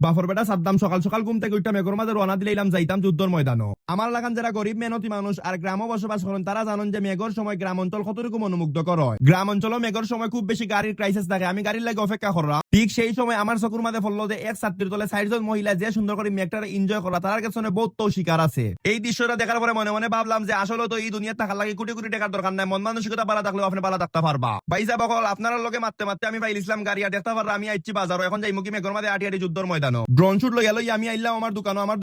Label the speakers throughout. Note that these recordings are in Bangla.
Speaker 1: বাফর বেটা সাদ্দাম সকাল সকাল ঘুম থেকে উঠতাম মেঘর মাঝে রওনা দিলাম যাইতাম যুদ্ধর ময়দানও। আমার লাগান যারা গরিব মেহনতি মানুষ আর গ্রামে বসবাস করেন তারা জানেন যে মেঘর সময় গ্রাম অঞ্চল কতটুকু মনোমুগ্ধকর হয়। গ্রাম অঞ্চলও মেঘর সময় খুব বেশি গাড়ির ক্রাইসিস থাকে, আমি গাড়ির লাগে অপেক্ষা করলাম। ঠিক সেই সময় আমার চকুর মাঝে পড়লো যে এক ছাত্রীর তলে 4 জন মহিলা যে সুন্দর করে মেঘটা এনজয় করা, তার কাছে বহুত তো শিকার আছে। এই দৃশ্যটা দেখার পরে মনে মনে ভাবলাম যে আসলে তো এই দুনিয়া থাকার লাগে কোটি কোটি টাকার দরকার নাই, মন মানসিকতা ভালো থাকলেও আপনি ভালো থাকতে পারবা। ভাইসা বকল আপনার লগে মারতে মারতে আমি পাইল ইসলাম গাড়ি দেখতে পারলাম। আমি আইছি বাজারও, এখন যাই মুখী মেঘর মাঝে আটি আটি যুদ্ধর ময়দানও। ড্রোন শুট লইয়া লই আমি আইলাম আমার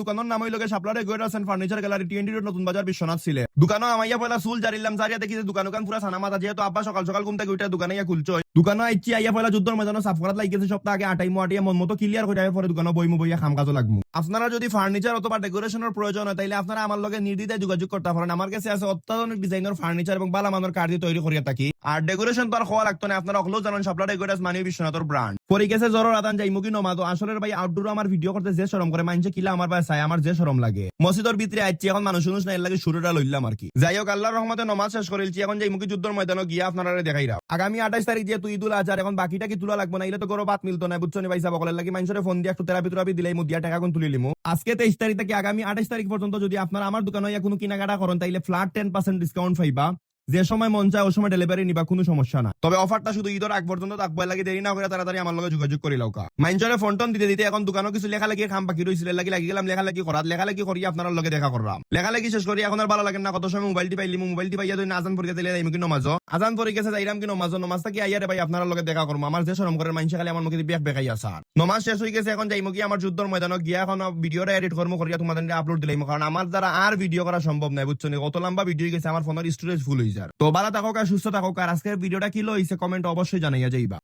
Speaker 1: দোকানের নাম হইল সাপ্লারে গোয়েট আছেন ফার্নিচার গ্যালারি টিএনডি রোড নতুন বাজার বিশ্বনাথ ছিলে। দোকানও আমাইয়া পয়লা চুল জারিলাম, জারিয়া দেখি যে দোকান পুরা সানা মাথা, যেহেতু আব্বা সকাল সকাল ঘুম থেকে উঠে দোকানে খুলছো। দোকানে আইছি আইয়া পয়লা যুদ্ধর ময়দানও সাফ করাত লাগিয়েছে সপ্তাহ আগে আটাই মাটিয়া মন মতো ক্লিয়ার করে পরে দোকানে বইমু বইয়া খাম কাজও লাগবো। আপনারা যদি ফার্নিচার অথবা ডেকোরেশনের প্রয়োজন হয় তাইলে আপনারা আমার লগে নির্দ্বিধায় যোগাযোগ করতে পারেন। আমার কাছে আছে অত্যাধুনিক ডিজাইনের ফার্নিচার এবং বালা মানের কাঠ দিয়ে তৈরি করিয়া থাকি। আর ডেকোরেশন তো আর হওয়া লাগতো না, আপনারা অকলেও জানেন সাপ্লারে গোয়েট মানে বিশ্বনাথর ব্র্যান্ড। পরে গেছে জরর আদান যাই মুখী নমাজও। আসলে ভাই আউটডোর আমার ভিডিও করতে যে শরম করে মানছে কিলা আমার ভাই চাই, আমার যে শরম লাগে। মসজিদের ভিতরে আইছি এখন মানুষ শুনুস না, এর লাগে শুরুটা লইলাম আর কি। যাই হোক আল্লাহর রহমতে নমাজ শেষ করেছি, এখন যাই মুখী যুদ্ধর ময়দানে গিয়ে আপনারা দেখাইরা। আগামী 28 তারিখ যেহেতু ঈদুল আজহা, এখন বাকিটা কি তুলা লাগবে না, এলে তো গরো বাত মিলতো না, বুঝছো নি ভাই সাহেব। বকলের লাগি মানুষের ফোন দিয়ে একটু তেরাপি দিলাই মুদিয়া টাকা কোন তুলি লিমু। আজকে 23 তারিখ থেকে আগামী 28 তারিখ পর্যন্ত যদি আপনারা আমার দোকানে কোনো কেনাকাটা করেন তাইলে ফ্ল্যাট 10% ডিসকাউন্ট পাইবা। যে সময় মন চায় ওই সময় ডেলিভারি নিবা, কোনো সমস্যা না। তবে অফারটা শুধু ঈদের আগ পর্যন্ত থাকবে, লাগে দেরি না করে তাড়াতাড়ি আমার লগে যোগাযোগ করে লাউকা। মাইনচরে ফোন টোন দিতে দিতে এখন দোকানও কিছু লেখালেখি খাম বাকি রয়েছিল, লাগি গেলাম লেখালেখি করার। লেখালেখি করি আপনার লগে দেখা করলাম, লেখালেখি শেষ করি এখন আর ভালো লাগে না। কত সময় মোবাইলটি পাইলিম, মোবাইলটি পাইয়া তুই আজান পড়ে গেলে যাই কিন্তু নমাজ আজান পড়ে গেছে যাইরাম কি নমাজটা কি আইয়ারে ভাই আপনার লগে দেখা করবো। আমার যে শরম করে মাইনসে খালি আমার মুখে বেক বেকাই আছে। নমাজ শেষ হয়ে গেছে, এখন যাই মুখি আমার যুদ্ধর ময়দানে গিয়া এখন ভিডিওটা এডিট করবো করিয়া তোমাদের আপলোড দিলাম, কারণ আমার দ্বারা আর ভিডিও করা সম্ভব নয়, বুঝছো। কত লম্বা ভিডিও গেছে, আমার ফোনের স্টোরেজ ফুল হয়ে যায়। তো ভালো থাকো, সুস্থ থাকো। আর আজকের ভিডিওটা কি লইছে কমেন্ট অবশ্যই জানাইয়া যাইবা।